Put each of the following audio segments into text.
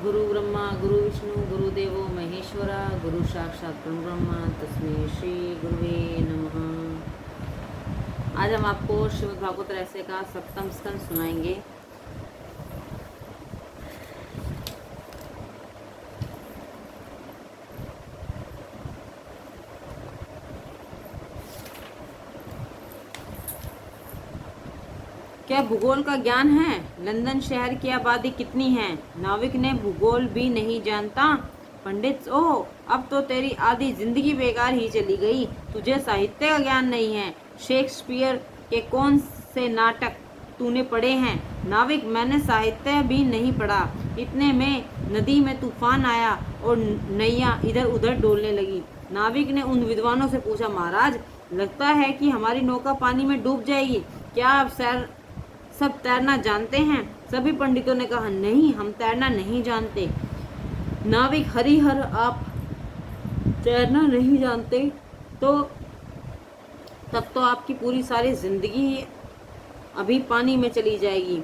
गुरु ब्रह्मा गुरु विष्णु गुरुदेवो महेश्वरा गुरु साक्षात परब्रह्म तस्मै श्री गुरुवे नमः। आज हम आपको श्रीमद् भागवत रहस्य का सप्तम स्कंद सुनाएंगे। क्या भूगोल का ज्ञान है? लंदन शहर की आबादी कितनी है? नाविक ने भूगोल भी नहीं जानता। पंडित, ओह, अब तो तेरी आधी जिंदगी बेकार ही चली गई। तुझे साहित्य का ज्ञान नहीं है। शेक्सपियर के कौन से नाटक तूने पढ़े हैं? नाविक, मैंने साहित्य भी नहीं पढ़ा। इतने में नदी में तूफान आया और नैया इधर उधर डोलने लगी। नाविक ने उन विद्वानों से पूछा, महाराज, लगता है कि हमारी नौका पानी में डूब जाएगी। क्या आप सब तैरना जानते हैं? सभी पंडितों ने कहा, नहीं, हम तैरना नहीं जानते। नाविक, हरिहर, आप तैरना नहीं जानते तो तब तो आपकी पूरी सारी जिंदगी अभी पानी में चली जाएगी।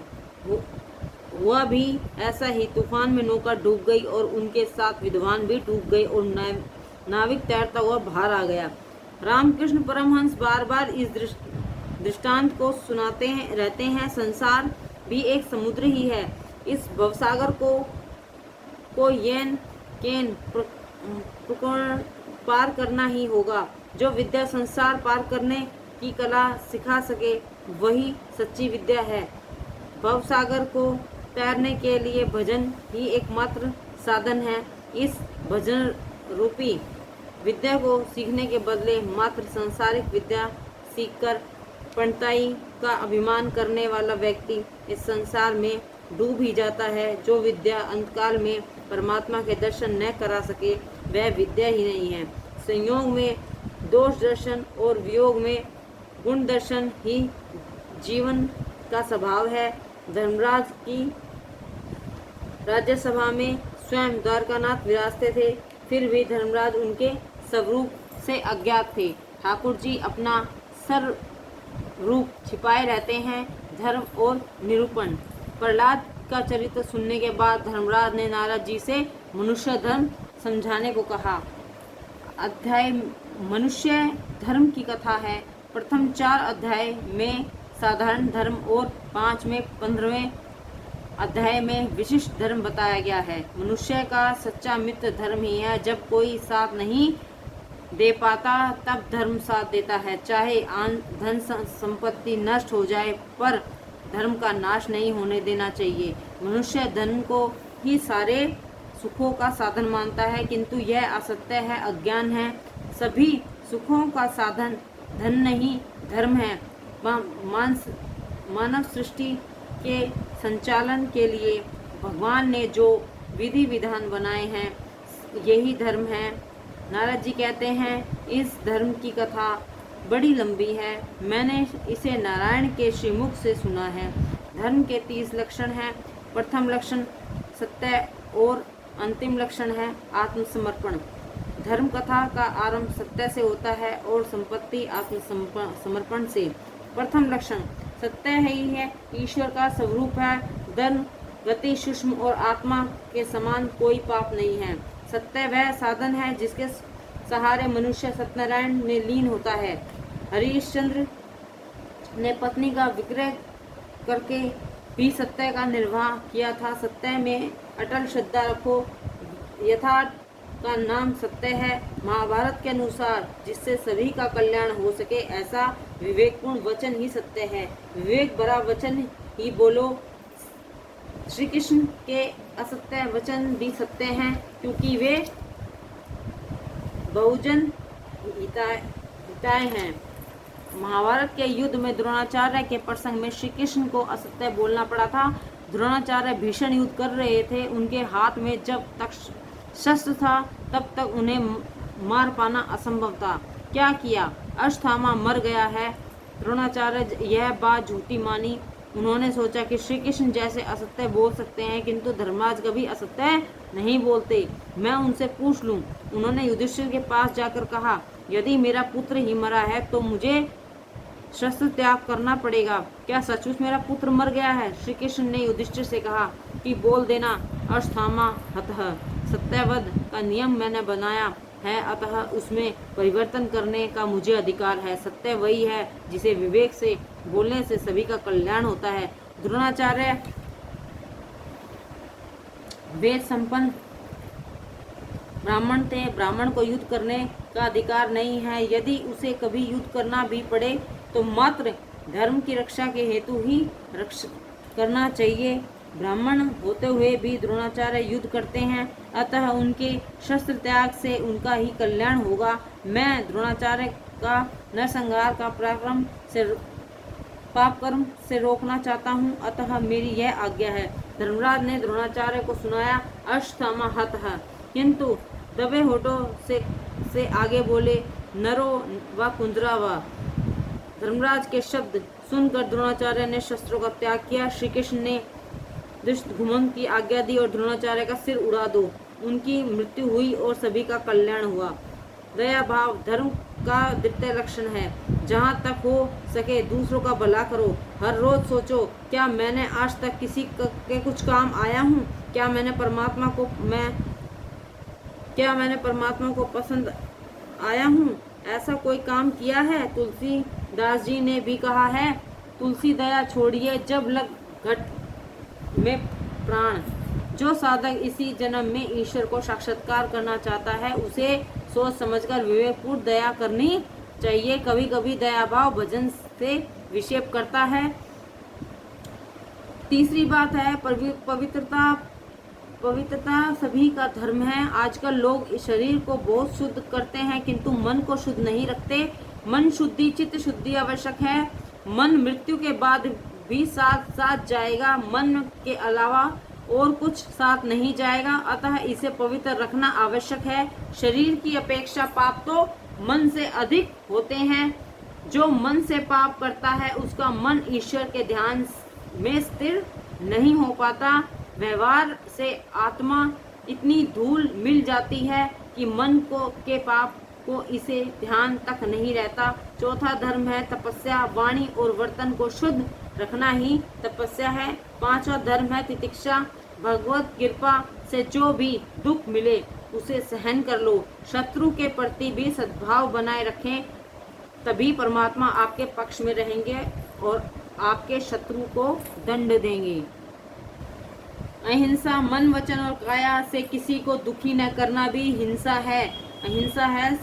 हुआ भी ऐसा ही। तूफान में नौका डूब गई और उनके साथ विद्वान भी डूब गए और नाविक तैरता हुआ बाहर आ गया। रामकृष्ण परमहंस बार बार इस दृष्टांत को सुनाते रहते हैं। संसार भी एक समुद्र ही है। इस भवसागर को येन केन पार करना ही होगा। जो विद्या संसार पार करने की कला सिखा सके वही सच्ची विद्या है। भवसागर को तैरने के लिए भजन ही एकमात्र साधन है। इस भजन रूपी विद्या को सीखने के बदले मात्र सांसारिक विद्या सीखकर पंडिताई का अभिमान करने वाला व्यक्ति इस संसार में डूब ही जाता है। जो विद्या अंतकाल में परमात्मा के दर्शन न करा सके वह विद्या ही नहीं है। संयोग में दोष दर्शन और वियोग में गुण दर्शन ही जीवन का स्वभाव है। धर्मराज की राज्यसभा में स्वयं द्वारकानाथ विराजते थे, फिर भी धर्मराज उनके स्वरूप से अज्ञात थे। ठाकुर जी अपना सर रूप छिपाए रहते हैं। धर्म और निरूपण। प्रहलाद का चरित्र सुनने के बाद धर्मराज ने नारद जी से मनुष्य धर्म समझाने को कहा। अध्याय मनुष्य धर्म की कथा है। प्रथम 4 अध्याय में साधारण धर्म और 5 में 15वें अध्याय में विशिष्ट धर्म बताया गया है। मनुष्य का सच्चा मित्र धर्म ही है। जब कोई साथ नहीं दे पाता तब धर्म साथ देता है। चाहे धन संपत्ति नष्ट हो जाए पर धर्म का नाश नहीं होने देना चाहिए। मनुष्य धन को ही सारे सुखों का साधन मानता है, किंतु यह असत्य है, अज्ञान है। सभी सुखों का साधन धन नहीं धर्म है। मानव सृष्टि के संचालन के लिए भगवान ने जो विधि विधान बनाए हैं यही धर्म है। नारद जी कहते हैं, इस धर्म की कथा बड़ी लंबी है। मैंने इसे नारायण के श्रीमुख से सुना है। धर्म के 30 लक्षण हैं। प्रथम लक्षण सत्य और अंतिम लक्षण है आत्मसमर्पण। धर्म कथा का आरंभ सत्य से होता है और संपत्ति आत्मसमर्पण से। प्रथम लक्षण सत्य है ही है, ईश्वर का स्वरूप है। धर्म गति सूक्ष्म और आत्मा के समान कोई पाप नहीं है। सत्य वह साधन है जिसके सहारे मनुष्य सत्यनारायण में लीन होता है। हरिश्चंद्र ने पत्नी का विक्रय करके भी सत्य का निर्वाह किया था। सत्य में अटल श्रद्धा रखो। यथार्थ का नाम सत्य है। महाभारत के अनुसार जिससे सभी का कल्याण हो सके ऐसा विवेकपूर्ण वचन ही सत्य है। विवेक भरा वचन ही बोलो। श्री कृष्ण के असत्य वचन भी सत्य हैं, क्योंकि वे बहुजन हिताय हैं। महाभारत के युद्ध में द्रोणाचार्य के प्रसंग में श्री कृष्ण को असत्य बोलना पड़ा था। द्रोणाचार्य भीषण युद्ध कर रहे थे। उनके हाथ में जब तक शस्त्र था तब तक उन्हें मार पाना असंभव था। क्या किया? अश्वत्थामा मर गया है। द्रोणाचार्य यह बात झूठी मानी। उन्होंने सोचा कि श्री कृष्ण जैसे असत्य बोल सकते हैं, किंतु धर्मराज कभी असत्य नहीं बोलते। मैं उनसे पूछ लूं। उन्होंने युधिष्ठिर के पास जाकर कहा, यदि मेरा पुत्र ही मरा है तो मुझे शस्त्र त्याग करना पड़ेगा। क्या सचमुच मेरा पुत्र मर गया है? श्री कृष्ण ने युधिष्ठिर से कहा, कि बोल देना अश्वत्थामा हतः, सत्यवध का नियम मैंने बनाया है, अतः उसमें परिवर्तन करने का मुझे अधिकार है। सत्य वही है जिसे विवेक से बोलने से सभी का कल्याण होता है। द्रोणाचार्य वेद संपन्न ब्राह्मण थे। ब्राह्मण को युद्ध करने का अधिकार नहीं है। यदि उसे कभी युद्ध करना भी पड़े तो मात्र धर्म की रक्षा के हेतु ही करना चाहिए। ब्राह्मण होते हुए भी द्रोणाचार्य युद्ध करते हैं, अतः उनके शस्त्र त्याग से उनका ही कल्याण होगा। मैं द्रोणाचार्य का नरसंहार का पाप कर्म से रोकना चाहता हूँ, अतः मेरी यह आज्ञा है। धर्मराज ने द्रोणाचार्य को सुनाया अश्वत्थामा हतः, किंतु दबे होठों से आगे बोले नरो व कुंजरा व। धर्मराज के शब्द सुनकर द्रोणाचार्य ने शस्त्रों का त्याग किया। श्री कृष्ण ने दुष्टघुमंड की आज्ञा दी और द्रोणाचार्य का सिर उड़ा दो। उनकी मृत्यु हुई और सभी का कल्याण हुआ। दया भाव धर्म का द्वितीय लक्षण है। जहाँ तक हो सके दूसरों का भला करो। हर रोज सोचो, क्या मैंने आज तक किसी के कुछ काम आया हूँ? क्या मैंने परमात्मा को पसंद आया हूँ? ऐसा कोई काम किया है? तुलसीदास जी ने भी कहा है, तुलसी दया छोड़िए जब लग घट में प्राण। जो साधक इसी जन्म में ईश्वर को साक्षात्कार करना चाहता है, उसे सोच समझकर विवेकपूर्ण दया करनी चाहिए। कभी कभी दया भाव भजन से विक्षेप करता है। तीसरी बात है पवित्रता सभी का धर्म है। आजकल लोग शरीर को बहुत शुद्ध करते हैं किंतु मन को शुद्ध नहीं रखते। मन शुद्धि चित्त शुद्धि आवश्यक है। मन मृत्यु के बाद भी साथ साथ जाएगा, मन के अलावा और कुछ साथ नहीं जाएगा, अतः इसे पवित्र रखना आवश्यक है। शरीर की अपेक्षा पाप तो मन से अधिक होते हैं। जो मन से पाप करता है उसका मन ईश्वर के ध्यान में स्थिर नहीं हो पाता। व्यवहार से आत्मा इतनी धूल मिल जाती है कि मन के पाप को इसे ध्यान तक नहीं रहता। चौथा धर्म है तपस्या। वाणी और वर्तन को शुद्ध रखना ही तपस्या है। पांचवा धर्म है तितिक्षा। भगवत कृपा से जो भी दुख मिले उसे सहन कर लो। शत्रु के प्रति भी सद्भाव बनाए रखें, तभी परमात्मा आपके पक्ष में रहेंगे और आपके शत्रु को दंड देंगे। अहिंसा मन वचन और काया से किसी को दुखी न करना भी हिंसा है। अहिंसा है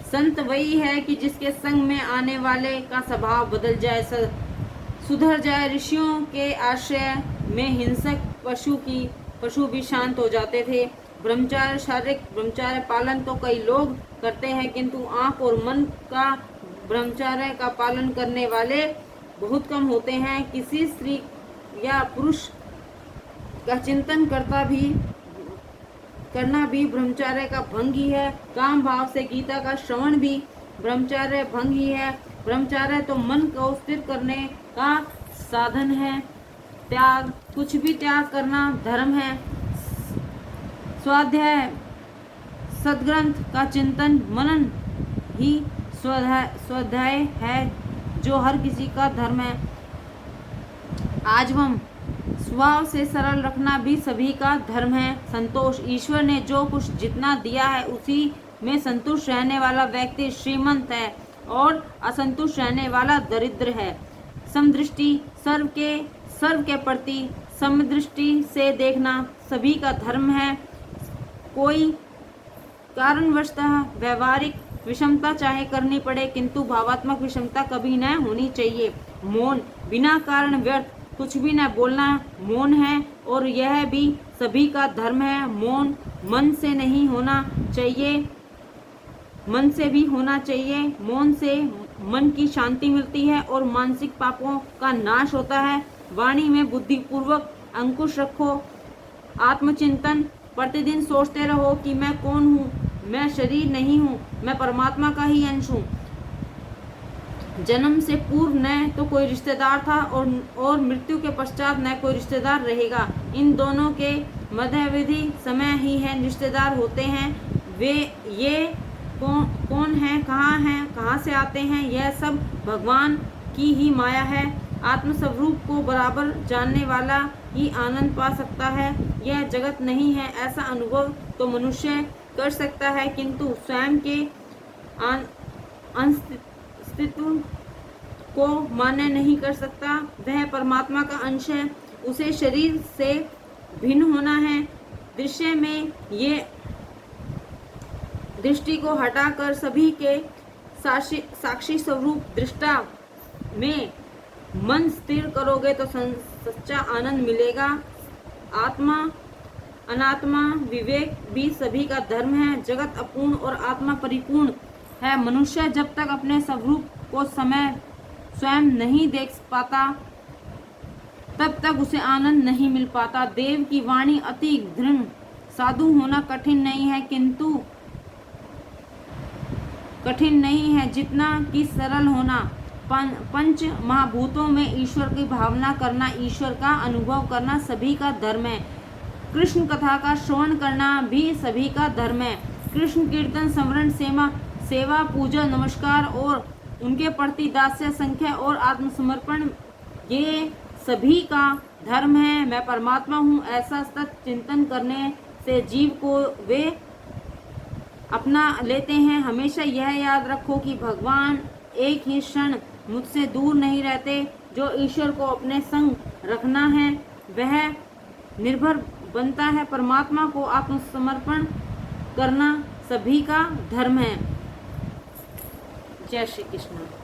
संत वही है कि जिसके संग में आने वाले का स्वभाव बदल जाए, सुधर जाए। ऋषियों के आश्रय में हिंसक पशु भी शांत हो जाते थे। ब्रह्मचार्य शारीरिक ब्रह्मचार्य पालन तो कई लोग करते हैं किंतु आंख और मन का ब्रह्मचार्य का पालन करने वाले बहुत कम होते हैं। किसी स्त्री या पुरुष का चिंतन करना भी ब्रह्मचार्य का भंग ही है। काम भाव से गीता का श्रवण भी ब्रह्मचार्य भंग ही है। ब्रह्मचार्य तो मन को स्थिर करने का साधन है। त्याग कुछ भी त्याग करना धर्म है। स्वाध्याय सद्ग्रंथ का चिंतन मनन ही स्वाध्याय है जो हर किसी का धर्म है। आजवम स्वभाव से सरल रखना भी सभी का धर्म है। संतोष ईश्वर ने जो कुछ जितना दिया है उसी में संतुष्ट रहने वाला व्यक्ति श्रीमंत है और असंतुष्ट रहने वाला दरिद्र है। समदृष्टि सर्व के प्रति समदृष्टि से देखना सभी का धर्म है। कोई कारणवशतः व्यवहारिक विषमता चाहे करनी पड़े किंतु भावात्मक विषमता कभी न होनी चाहिए। मौन बिना कारण व्यर्थ कुछ भी न बोलना मौन है और यह भी सभी का धर्म है। मौन मन से नहीं होना चाहिए, मन से भी होना चाहिए। मौन से मन की शांति मिलती है और मानसिक पापों का नाश होता है। वाणी में बुद्धिपूर्वक अंकुश रखो। आत्मचिंतन प्रतिदिन सोचते रहो कि मैं कौन हूँ, मैं शरीर नहीं हूँ, मैं परमात्मा का ही अंश हूँ। जन्म से पूर्व न तो कोई रिश्तेदार था और मृत्यु के पश्चात न कोई रिश्तेदार रहेगा। इन दोनों के मध्यावधि समय ही है रिश्तेदार होते हैं। वे ये कौन है, कहाँ से आते हैं, यह सब भगवान की ही माया है। आत्मस्वरूप को बराबर जानने वाला ही आनंद पा सकता है, यह जगत नहीं है। ऐसा अनुभव तो मनुष्य कर सकता है, किंतु स्वयं के अस्तित्व को मान्य नहीं कर सकता। वह परमात्मा का अंश है, उसे शरीर से भिन्न होना है। दृश्य में ये दृष्टि को हटाकर सभी के साक्षी स्वरूप दृष्टा में मन स्थिर करोगे तो सच्चा आनंद मिलेगा। आत्मा अनात्मा विवेक भी सभी का धर्म है। जगत अपूर्ण और आत्मा परिपूर्ण है। मनुष्य जब तक अपने स्वरूप को स्वयं नहीं देख पाता, तब तक उसे आनंद नहीं मिल पाता। देव की वाणी अति दृढ़, साधु होना कठिन नहीं है जितना कि सरल होना। पंच महाभूतों में ईश्वर की भावना करना, ईश्वर का अनुभव करना सभी का धर्म है। कृष्ण कथा का श्रवण करना भी सभी का धर्म है। कृष्ण कीर्तन, स्मरण, सेवा, पूजा, नमस्कार और उनके प्रति दास्य, संख्या और आत्मसमर्पण, ये सभी का धर्म है। मैं परमात्मा हूँ, ऐसा सतत चिंतन करने से जीव को वे अपना लेते हैं। हमेशा यह याद रखो कि भगवान एक ही क्षण मुझसे दूर नहीं रहते। जो ईश्वर को अपने संग रखना है वह निर्भर बनता है। परमात्मा को आत्मसमर्पण करना सभी का धर्म है। जय श्री कृष्ण।